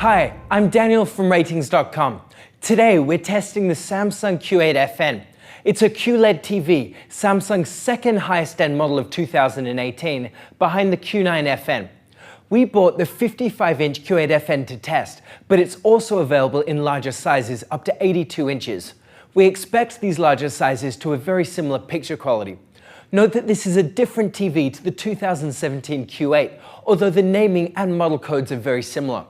Hi, I'm Daniel from Ratings.com. Today we're testing the Samsung Q8FN. It's a QLED TV, Samsung's second highest end model of 2018, behind the Q9FN. We bought the 55-inch Q8FN to test, but it's also available in larger sizes up to 82 inches. We expect these larger sizes to have very similar picture quality. Note that this is a different TV to the 2017 Q8, although the naming and model codes are very similar.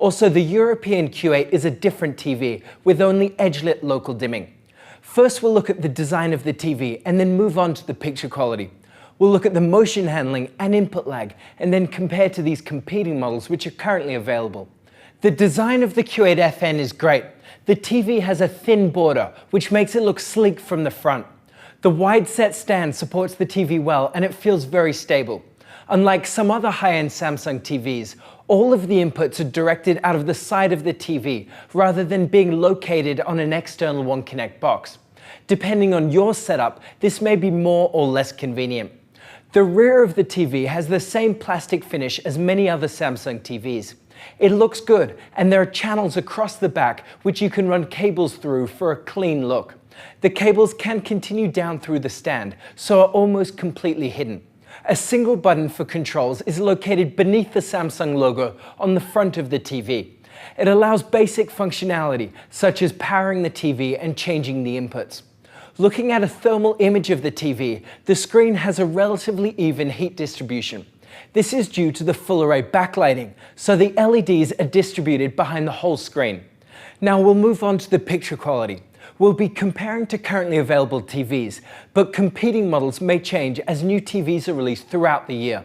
Also, the European Q8 is a different TV with only edge-lit local dimming. First, we'll look at the design of the TV and then move on to the picture quality. We'll look at the motion handling and input lag and then compare to these competing models which are currently available. The design of the Q8FN is great. The TV has a thin border, which makes it look sleek from the front. The wide-set stand supports the TV well and it feels very stable. Unlike some other high-end Samsung TVs, all of the inputs are directed out of the side of the TV rather than being located on an external OneConnect box. Depending on your setup, this may be more or less convenient. The rear of the TV has the same plastic finish as many other Samsung TVs. It looks good, and there are channels across the back which you can run cables through for a clean look. The cables can continue down through the stand, so are almost completely hidden. A single button for controls is located beneath the Samsung logo on the front of the TV. It allows basic functionality, such as powering the TV and changing the inputs. Looking at a thermal image of the TV, the screen has a relatively even heat distribution. This is due to the full array backlighting, so the LEDs are distributed behind the whole screen. Now we'll move on to the picture quality. We'll be comparing to currently available TVs, but competing models may change as new TVs are released throughout the year.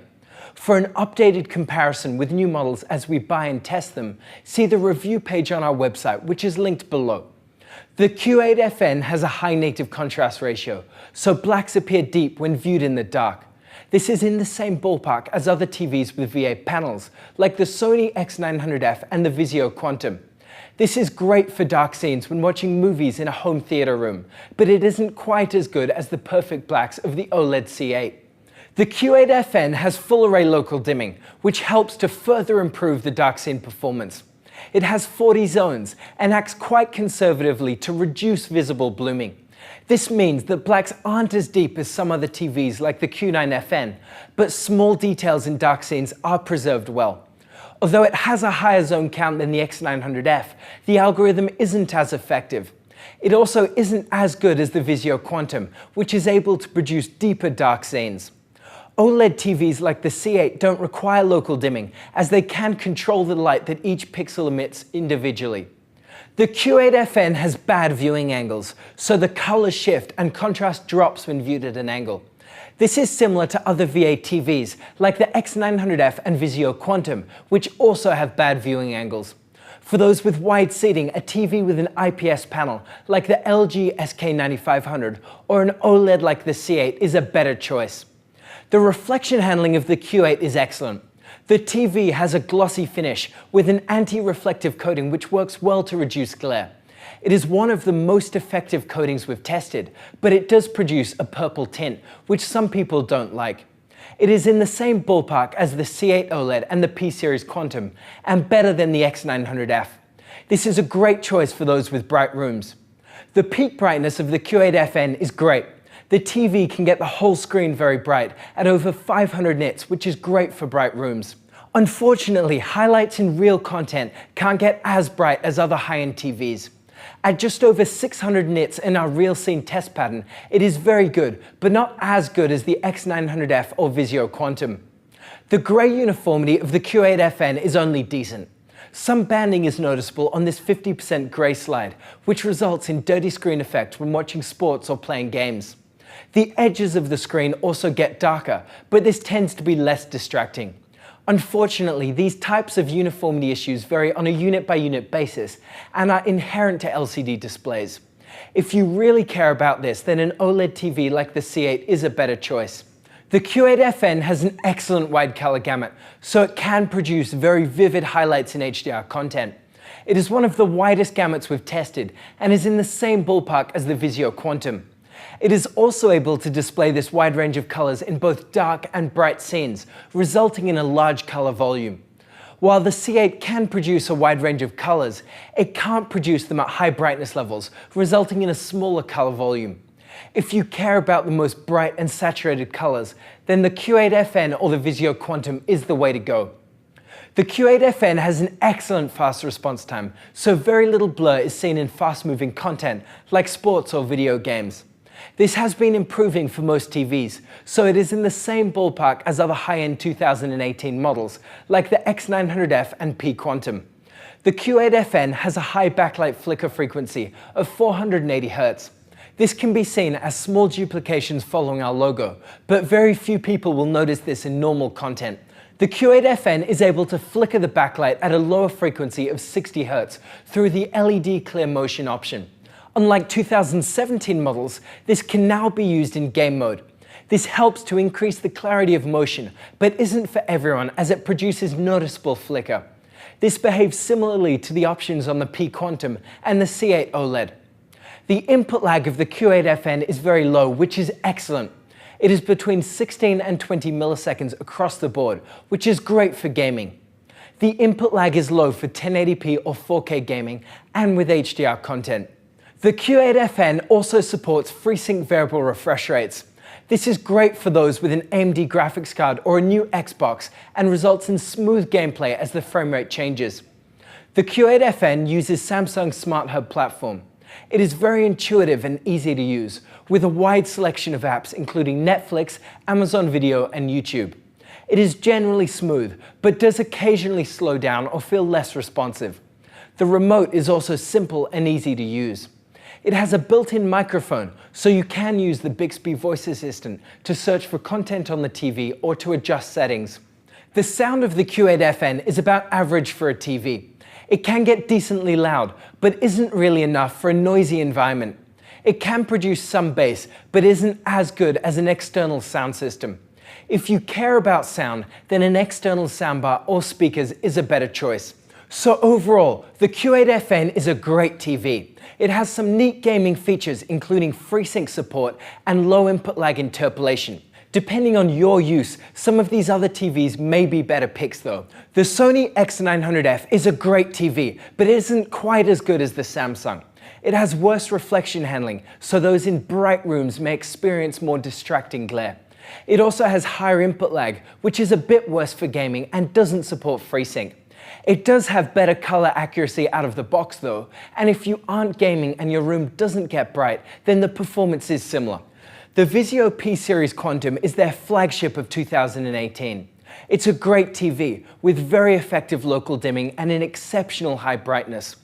For an updated comparison with new models as we buy and test them, see the review page on our website, which is linked below. The Q8FN has a high native contrast ratio, so blacks appear deep when viewed in the dark. This is in the same ballpark as other TVs with V8 panels, like the Sony X900F and the Vizio Quantum. This is great for dark scenes when watching movies in a home theater room, but it isn't quite as good as the perfect blacks of the OLED C8. The Q8FN has full array local dimming, which helps to further improve the dark scene performance. It has 40 zones and acts quite conservatively to reduce visible blooming. This means that blacks aren't as deep as some other TVs like the Q9FN, but small details in dark scenes are preserved well. Although it has a higher zone count than the X900F, the algorithm isn't as effective. It also isn't as good as the Vizio Quantum, which is able to produce deeper dark scenes. OLED TVs like the C8 don't require local dimming, as they can control the light that each pixel emits individually. The Q8FN has bad viewing angles, so the color shift and contrast drops when viewed at an angle. This is similar to other V8 TVs, like the X900F and Vizio Quantum, which also have bad viewing angles. For those with wide seating, a TV with an IPS panel, like the LG SK9500, or an OLED like the C8 is a better choice. The reflection handling of the Q8 is excellent. The TV has a glossy finish with an anti-reflective coating which works well to reduce glare. It is one of the most effective coatings we've tested, but it does produce a purple tint, which some people don't like. It is in the same ballpark as the C8 OLED and the P-Series Quantum, and better than the X900F. This is a great choice for those with bright rooms. The peak brightness of the Q8FN is great. The TV can get the whole screen very bright at over 500 nits, which is great for bright rooms. Unfortunately, highlights in real content can't get as bright as other high-end TVs. At just over 600 nits in our real scene test pattern, it is very good, but not as good as the X900F or Vizio Quantum. The grey uniformity of the Q8FN is only decent. Some banding is noticeable on this 50% grey slide, which results in dirty screen effect when watching sports or playing games. The edges of the screen also get darker, but this tends to be less distracting. Unfortunately, these types of uniformity issues vary on a unit-by-unit basis and are inherent to LCD displays. If you really care about this, then an OLED TV like the C8 is a better choice. The Q8FN has an excellent wide color gamut, so it can produce very vivid highlights in HDR content. It is one of the widest gamuts we've tested and is in the same ballpark as the Vizio Quantum. It is also able to display this wide range of colors in both dark and bright scenes, resulting in a large color volume. While the C8 can produce a wide range of colors, it can't produce them at high brightness levels, resulting in a smaller color volume. If you care about the most bright and saturated colors, then the Q8FN or the Vizio Quantum is the way to go. The Q8FN has an excellent fast response time, so very little blur is seen in fast-moving content like sports or video games. This has been improving for most TVs, so it is in the same ballpark as other high-end 2018 models like the X900F and P Quantum. The Q8FN has a high backlight flicker frequency of 480 Hz. This can be seen as small duplications following our logo, but very few people will notice this in normal content. The Q8FN is able to flicker the backlight at a lower frequency of 60 Hz through the LED clear motion option. Unlike 2017 models, this can now be used in game mode. This helps to increase the clarity of motion, but isn't for everyone as it produces noticeable flicker. This behaves similarly to the options on the P Quantum and the C8 OLED. The input lag of the Q8FN is very low, which is excellent. It is between 16 and 20 milliseconds across the board, which is great for gaming. The input lag is low for 1080p or 4K gaming and with HDR content. The Q8FN also supports FreeSync variable refresh rates. This is great for those with an AMD graphics card or a new Xbox and results in smooth gameplay as the frame rate changes. The Q8FN uses Samsung's Smart Hub platform. It is very intuitive and easy to use, with a wide selection of apps including Netflix, Amazon Video, and YouTube. It is generally smooth, but does occasionally slow down or feel less responsive. The remote is also simple and easy to use. It has a built-in microphone, so you can use the Bixby Voice assistant to search for content on the TV or to adjust settings. The sound of the Q8FN is about average for a TV. It can get decently loud, but isn't really enough for a noisy environment. It can produce some bass, but isn't as good as an external sound system. If you care about sound, then an external soundbar or speakers is a better choice. So overall, the Q8FN is a great TV. It has some neat gaming features including FreeSync support and low input lag interpolation. Depending on your use, some of these other TVs may be better picks though. The Sony X900F is a great TV, but it isn't quite as good as the Samsung. It has worse reflection handling, so those in bright rooms may experience more distracting glare. It also has higher input lag, which is a bit worse for gaming and doesn't support FreeSync. It does have better color accuracy out of the box though, and if you aren't gaming and your room doesn't get bright, then the performance is similar. The Vizio P-Series Quantum is their flagship of 2018. It's a great TV with very effective local dimming and an exceptional high brightness.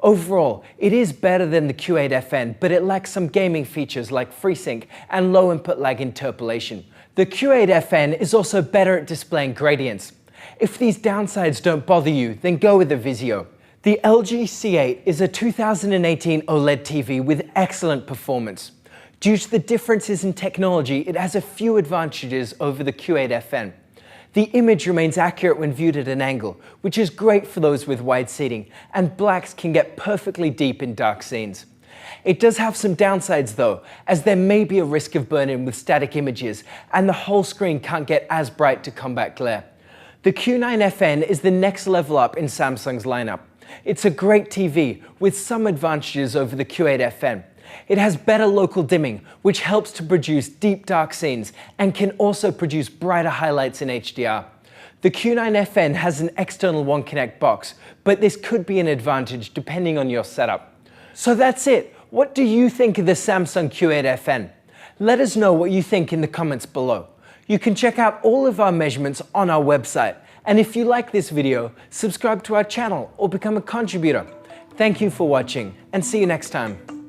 Overall, it is better than the Q8FN, but it lacks some gaming features like FreeSync and low input lag interpolation. The Q8FN is also better at displaying gradients. If these downsides don't bother you, then go with the Vizio. The LG C8 is a 2018 OLED TV with excellent performance. Due to the differences in technology, it has a few advantages over the Q8FN. The image remains accurate when viewed at an angle, which is great for those with wide seating, and blacks can get perfectly deep in dark scenes. It does have some downsides though, as there may be a risk of burn-in with static images, and the whole screen can't get as bright to combat glare. The Q9FN is the next level up in Samsung's lineup. It's a great TV with some advantages over the Q8FN. It has better local dimming, which helps to produce deep dark scenes and can also produce brighter highlights in HDR. The Q9FN has an external OneConnect box, but this could be an advantage depending on your setup. So that's it. What do you think of the Samsung Q8FN? Let us know what you think in the comments below. You can check out all of our measurements on our website. And if you like this video, subscribe to our channel or become a contributor. Thank you for watching and see you next time.